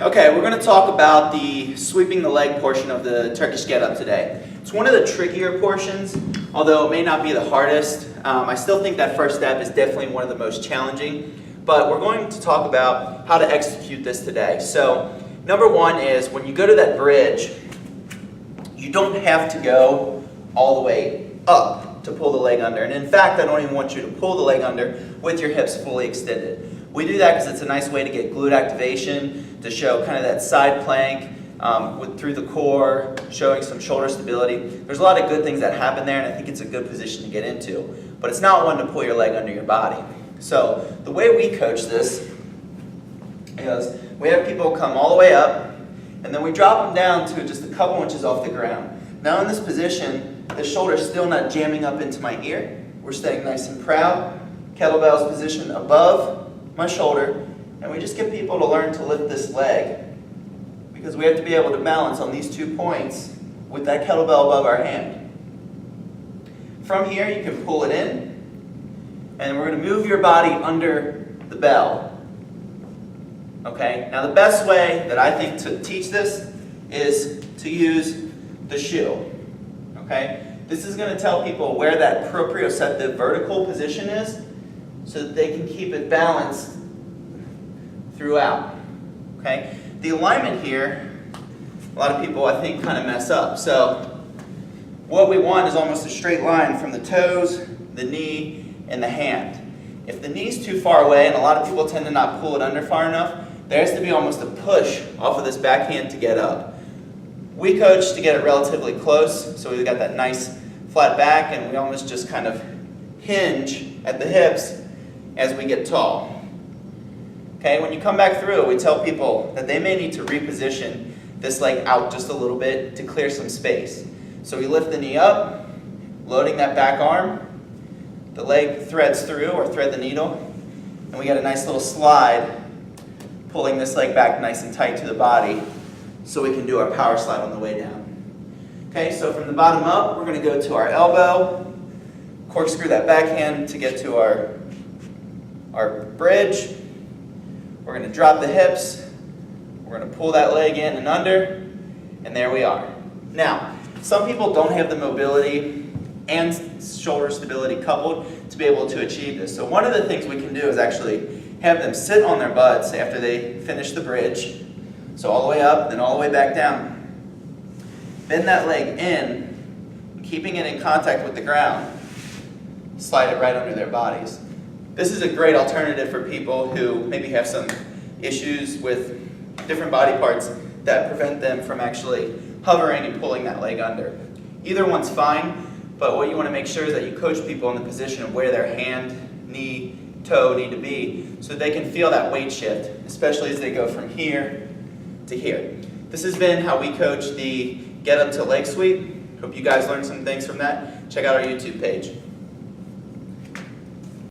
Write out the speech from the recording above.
Okay, we're going to talk about the sweeping the leg portion of the Turkish Get Up today. It's one of the trickier portions, although it may not be the hardest. I still think that first step is definitely one of the most challenging, but we're going to talk about how to execute this today. So, number one is when you go to that bridge, you don't have to go all the way up to pull the leg under. And in fact, I don't even want you to pull the leg under with your hips fully extended. We do that because it's a nice way to get glute activation, to show kind of that side plank through the core, showing some shoulder stability. There's a lot of good things that happen there, and I think it's a good position to get into. But it's not one to pull your leg under your body. So the way we coach this is we have people come all the way up, and then we drop them down to just a couple inches off the ground. Now in this position, the shoulder is still not jamming up into my ear. We're staying nice and proud. Kettlebell's positioned above my shoulder, and we just get people to learn to lift this leg because we have to be able to balance on these 2 points with that kettlebell above our hand. From here, you can pull it in, and we're going to move your body under the bell. Okay? Now the best way that I think to teach this is to use the shoe. Okay? This is going to tell people where that proprioceptive vertical position is so that they can keep it balanced throughout. Okay? The alignment here, a lot of people I think kind of mess up. So what we want is almost a straight line from the toes, the knee, and the hand. If the knee's too far away, and a lot of people tend to not pull it under far enough, there has to be almost a push off of this back hand to get up. We coach to get it relatively close, so we've got that nice flat back, and we almost just kind of hinge at the hips as we get tall. Okay, when you come back through, we tell people that they may need to reposition this leg out just a little bit to clear some space. So we lift the knee up, loading that back arm, the leg threads through, or thread the needle, and we get a nice little slide, pulling this leg back nice and tight to the body so we can do our power slide on the way down. Okay, so from the bottom up, we're going to go to our elbow, corkscrew that backhand to get to our bridge. We're going to drop the hips. We're going to pull that leg in and under, and there we are. Now, some people don't have the mobility and shoulder stability coupled to be able to achieve this. So one of the things we can do is actually have them sit on their butts after they finish the bridge. So all the way up, then all the way back down. Bend that leg in, keeping it in contact with the ground. Slide it right under their bodies. This is a great alternative for people who maybe have some issues with different body parts that prevent them from actually hovering and pulling that leg under. Either one's fine, but what you want to make sure is that you coach people in the position of where their hand, knee, toe need to be so they can feel that weight shift, especially as they go from here to here. This has been how we coach the Get Up to Leg Sweep. Hope you guys learned some things from that. Check out our YouTube page.